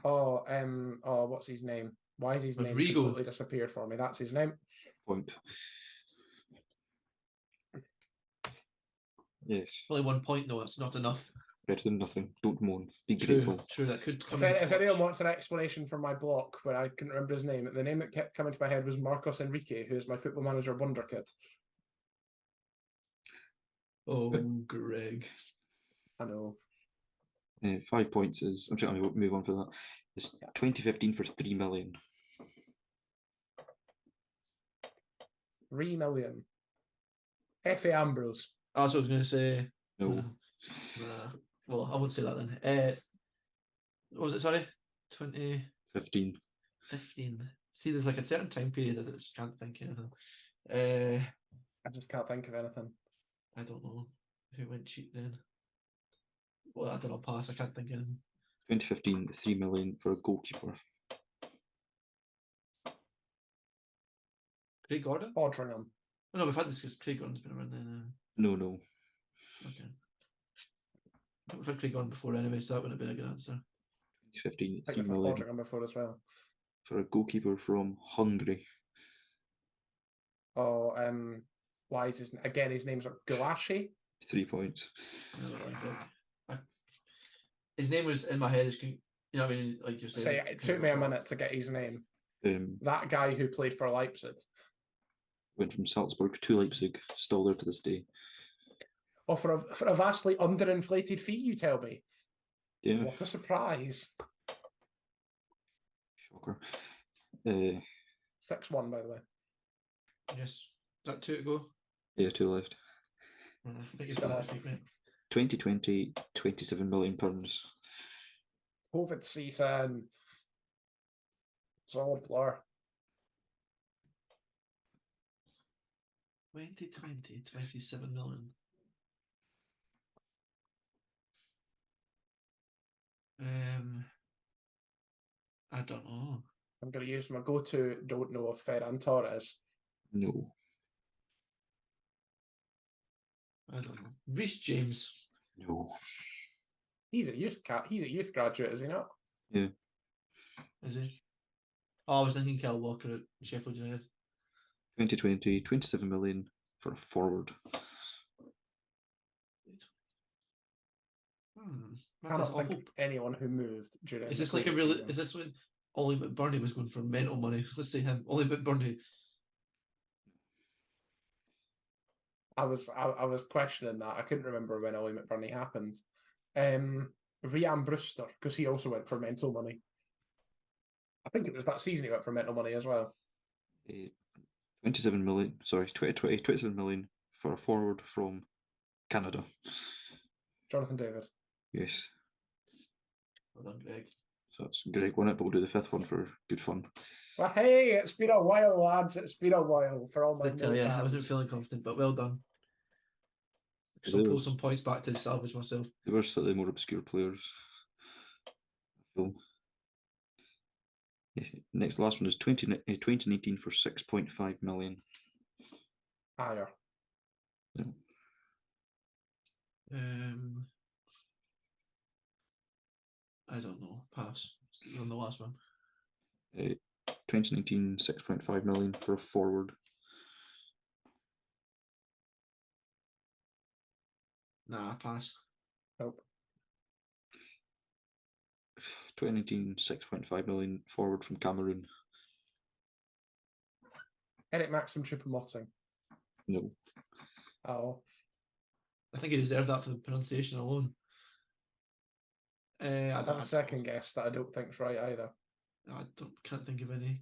Oh, what's his name? Why is his name Rodrigo. completely disappeared for me? That's his name. Point. Yes. Only 1 point though. It's not enough. Better than nothing. Don't moan. Be True. grateful. True. That could come. If anyone wants an explanation for my block where I couldn't remember his name, the name that kept coming to my head was Marcos Enrique, who is my Football Manager wonder kid. Oh, Greg. I know. 5 points is. I'm trying to move on for that. It's 2015 for 3 million. 3 million. F.A. Ambrose. That's what I was going to say. No. Nah. Well, I won't say that then. What was it? Sorry, 2015. 15. See, there's like a certain time period that I just can't think of anything. I just can't think of anything. I don't know who went cheap then. Well, I don't know. Pass. I can't think of anything. 2015, 3 million for a goalkeeper. Craig Gordon? Odringham. Oh, no, we've had this because Craig Gordon's been around then. No. Okay. We've had Craig Gordon before anyway, so that wouldn't have been a good answer. 2015, I 3 think I've million Odringham before as well. for a goalkeeper from Hungary. Oh, why is his again? His name's Gulashi. 3 points. His name was in my head. You know what I mean? Like you said. Say it took me a minute to get his name. That guy who played for Leipzig. Went from Salzburg to Leipzig, still there to this day. Oh, for a vastly underinflated fee, you tell me. Yeah. What a surprise. Shocker. 6-1, by the way. Yes. Is that 2 to go? Yeah, 2 left. I think it's last week, mate. 2020, £27 million. COVID season. It's all a blur. 2020, 27 million. I don't know. I'm going to use my go-to don't know of Ferran Torres. No. I don't know. Reece James. No. He's a youth graduate, is he not? Yeah. Is he? Oh, I was thinking Kyle Walker at Sheffield United. 2020, 27 million for a forward. That Cannot is think awful. of anyone who moved during. Is the this like a COVID real? season. Is this when Ollie McBurney was going for mental money? Let's say him, Ollie McBurney. I was questioning that. I couldn't remember when Ollie McBurney happened. Rhian Brewster, because he also went for mental money. I think it was that season he went for mental money as well. 27 million. Sorry, 27 million for a forward from Canada. Jonathan David. Yes. Well done, Greg. So that's Greg won it, but we'll do the fifth one for good fun. Well, hey, it's been a while, lads. It's been a while for all my I tell no you, I fans. wasn't feeling confident, but well done. There So pull was- some points back to salvage myself. They were slightly more obscure players. So, next, last one is 2019 for 6.5 million. Higher. Yeah. I don't know. Pass. On the last one. 2019 6.5 million for a forward. Nah, pass. Nope. 2019 6.5 million forward from Cameroon. Eric Maxim Choupo-Moting. No. Oh. I think he deserved that for the pronunciation alone. I I have a second guess that I don't think's right either. Can't think of any.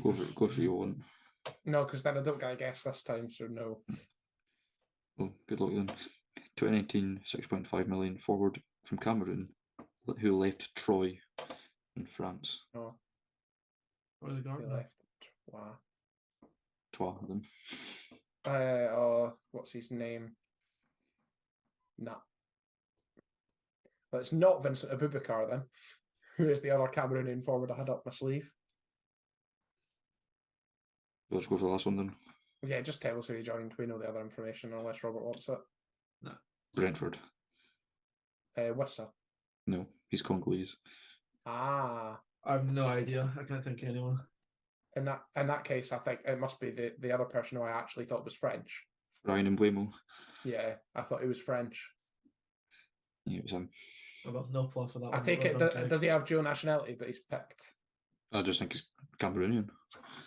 Go for your one. No, because then I don't get a guess this time, so no. Oh, good luck then. 2019 6.5 million forward from Cameroon, who left Troyes in France. Oh. Or the He Garden. left. Wow. Troyes, then. What's his name? Nah. But it's not Vincent Abubakar then, who is the other Cameroonian forward I had up my sleeve. Let's go for the last one then. Yeah, just tell us who he joined. We know the other information unless Robert wants it. Brentford. Wissa. No, he's Congolese. Ah. I have no idea. I can't think of anyone. In that case, I think it must be the other person who I actually thought was French. Ryan Mbeumo. Yeah, I thought he was French. Yeah, it was him. Well, no plot for that. I take it. Does he have dual nationality? But he's picked. I just think he's Cameroonian.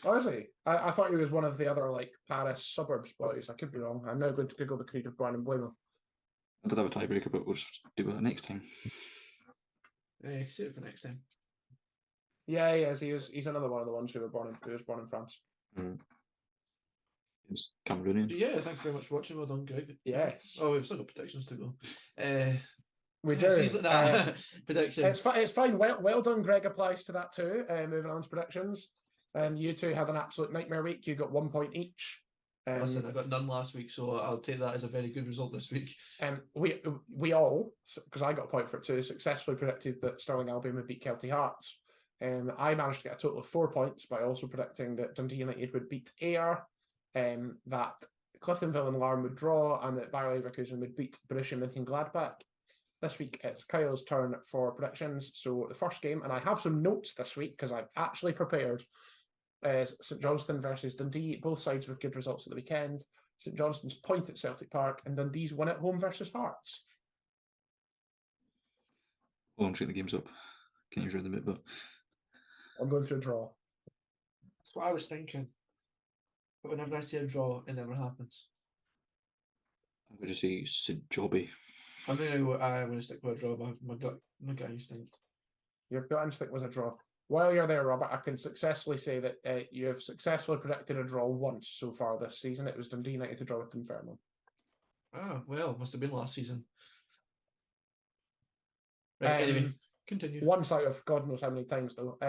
Oh, is he? I thought he was one of the other like Paris suburbs boys. I could be wrong. I'm now going to Google the creed of Brian Mbeumo. I did have a tiebreaker, but we'll just do it next time. Save it for next time. Yeah, he is. He's another one of the ones who was born in France. It's Cameroonian. So yeah, thank you very much for watching. Well done, Greg. Yes. Oh, we've still got predictions to go. We do. Seems like that. Prediction. It's fine. Well done, Greg. Applies to that too. Moving on to predictions. You two had an absolute nightmare week. You got 1 point each. Listen, I got none last week, so I'll take that as a very good result this week. We all, because I got a point for it too, successfully predicted that Stirling Albion would beat Kelty Hearts. I managed to get a total of 4 points by also predicting that Dundee United would beat Ayr, that Cliftonville and Larne would draw, and that Bayer Leverkusen would beat Borussia Mönchengladbach. This week it's Kyle's turn for predictions. So the first game, and I have some notes this week because I've actually prepared, is St Johnstone versus Dundee. Both sides with good results at the weekend. St Johnstone's point at Celtic Park, and Dundee's win at home versus Hearts. Hold on, check the games up. Can't use them a bit, but I'm going for a draw. That's what I was thinking. But whenever I see a draw, it never happens. I'm going to say St Jobby. I'm going to stick with a draw, but my gut instinct. Your gut instinct was a draw. While you're there, Robert, I can successfully say that you have successfully predicted a draw once so far this season. It was Dundee United to draw with Dunfermline. Ah, well, must have been last season. Right, anyway, continue. Once out of God knows how many times, though.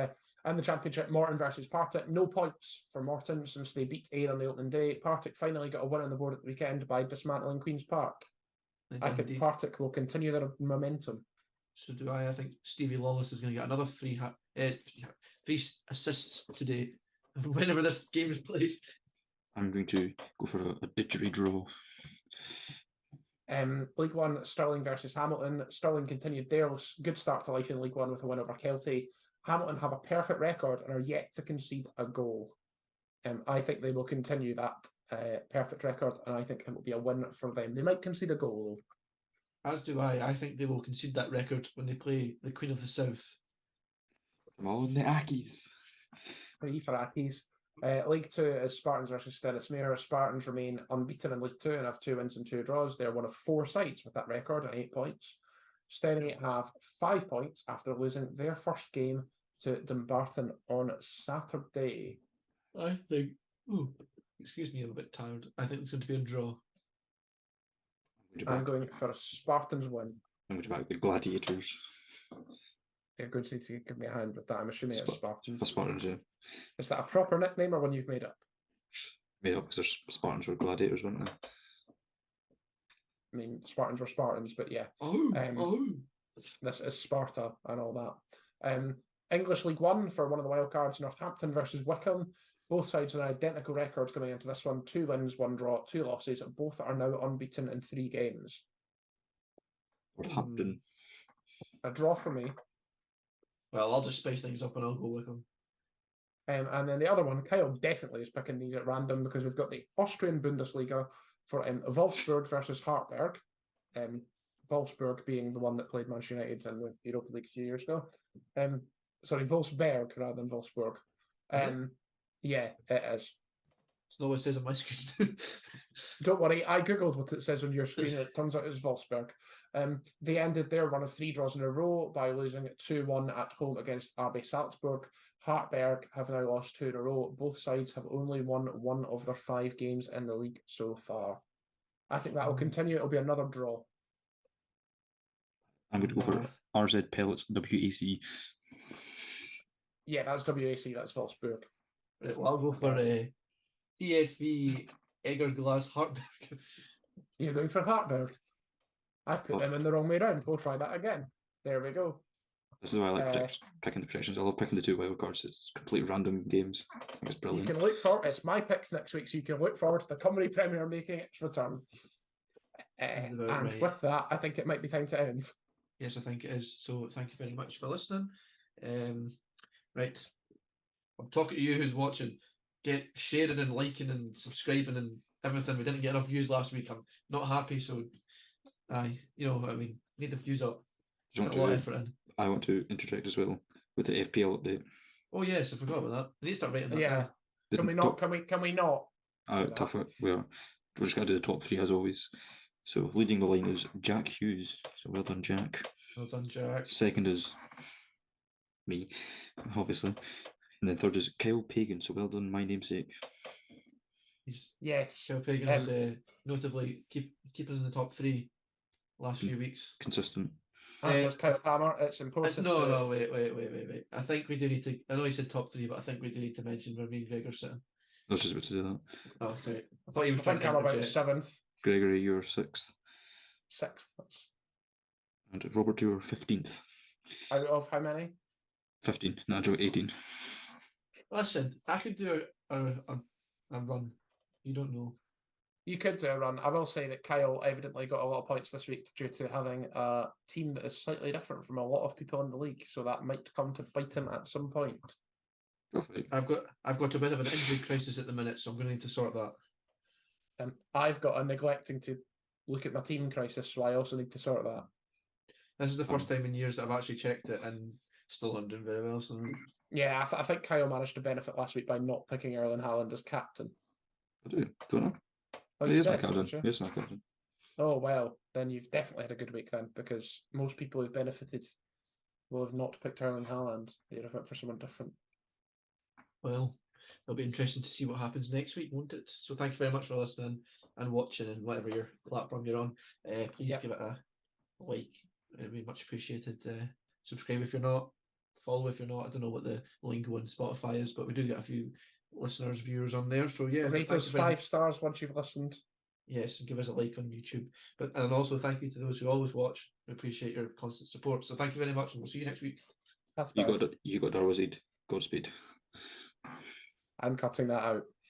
In the Championship, Morton versus Partick. No points for Morton since they beat Ayr on the opening day. Partick finally got a win on the board at the weekend by dismantling Queen's Park. I think Indeed. Partick will continue their momentum. So do I. I think Stevie Lawless is going to get another three assists today, whenever this game is played. I'm going to go for a didgeridoo draw. League One, Stirling versus Hamilton. Stirling continued their good start to life in League One with a win over Kelty. Hamilton have a perfect record and are yet to concede a goal. I think they will continue that perfect record, and I think it will be a win for them. They might concede a goal, though. As do I. I think they will concede that record when they play the Queen of the South. Come on, the Ackies. 3 for Ackies. League 2 is Spartans versus Stennismere. Spartans remain unbeaten in League 2 and have 2 wins and 2 draws. They're one of 4 sides with that record and 8 points. Stenny have 5 points after losing their first game to Dumbarton on Saturday. I think. Ooh, excuse me, I'm a bit tired. I think it's going to be a draw. I'm going for a Spartans win. I'm going to back the Gladiators. You're going to need to give me a hand with that. I'm assuming it's Spartans. The Spartans, yeah. Is that a proper nickname or one you've made up? Made up because Spartans were gladiators, weren't they? I mean, Spartans were Spartans, but yeah. This is Sparta and all that. English League 1 for one of the wild cards, Northampton versus Wickham. Both sides are identical records coming into this one. 2 wins, 1 draw, 2 losses. Both are now unbeaten in 3 games. Northampton. A draw for me. Well, I'll just spice things up and I'll go Wickham. And then the other one, Kyle definitely is picking these at random because we've got the Austrian Bundesliga for Wolfsburg versus Hartberg. Wolfsburg being the one that played Manchester United in the Europa League a few years ago. Wolfsberg rather than Wolfsburg. Yeah, it is. It's not what it says on my screen. Don't worry, I googled what it says on your screen and it turns out it's Wolfsburg. They ended their run of 3 draws in a row by losing 2-1 at home against RB Salzburg. Hartberg have now lost 2 in a row. Both sides have only won 1 of their 5 games in the league so far. I think that will continue. It'll be another draw. I'm going to go for RZ Pellets WAC. Yeah, that's WAC, that's Wolfsburg. Right, well, I'll go for DSV Egerglas Hartberg. You're going for Hartberg. I've put them in the wrong way round. We'll try that again. There we go. This is why I like picking the predictions. I love picking the 2 wild cards. It's completely random games. I think it's brilliant. You can look for it's my pick next week, so you can look forward to the Cymru Premier making its return. And right. With that, I think it might be time to end. Yes, I think it is. So thank you very much for listening. Right. I'm talking to you who's watching. Get sharing and liking and subscribing and everything. We didn't get enough views last week. I'm not happy, so you know what I mean. Need the views up. Put a lot of effort in. I want to interject as well with the FPL update. Oh yes, I forgot about that. I need to start writing that. Yeah. Can we not? Can we not? Tough. We're just going to do the top 3 as always. So leading the line is Jack Hughes. So well done, Jack. Well done, Jack. Second is me, obviously. And then third is Kyle Pagan. So well done, my namesake. Yes. Kyle Pagan is notably keeping in the top 3 last few weeks. Consistent. That's Kyle Palmer. It's important. No, wait. I think we do need to. I know he said top 3, but I think we do need to mention where me and Greg are sitting. I was just about to do that. Oh, great. I thought you were trying to I'm about 7th. Gregory, you're 6th. 6th. And Robert, you're 15th. Out of how many? 15. Nigel, 18. Listen, I could do a run. You don't know. You could do a run. I will say that Kyle evidently got a lot of points this week due to having a team that is slightly different from a lot of people in the league, so that might come to bite him at some point. Perfect. I've got a bit of an injury crisis at the minute, so I'm going to need to sort that. I've got a neglecting to look at my team crisis, so I also need to sort that. This is the first time in years that I've actually checked it, and still not doing very well. So yeah, I think Kyle managed to benefit last week by not picking Erling Haaland as captain. I do, don't I? Oh, he is my captain. Yes, my captain. Oh well, then you've definitely had a good week then, because most people who've benefited will have not picked Erling Haaland. They'd have went for someone different. Well, it'll be interesting to see what happens next week, won't it? So thank you very much for listening and watching, and whatever your platform you're on. Please give it a like. It'd be much appreciated. Subscribe if you're not. Follow if you're not. I don't know what the lingo on Spotify is, but we do get a few listeners, viewers on there. So yeah, rate us 5 stars once you've listened. Yes, and give us a like on YouTube. And also thank you to those who always watch. We appreciate your constant support. So thank you very much, and we'll see you next week. You got Darwizzied. Godspeed. I'm cutting that out.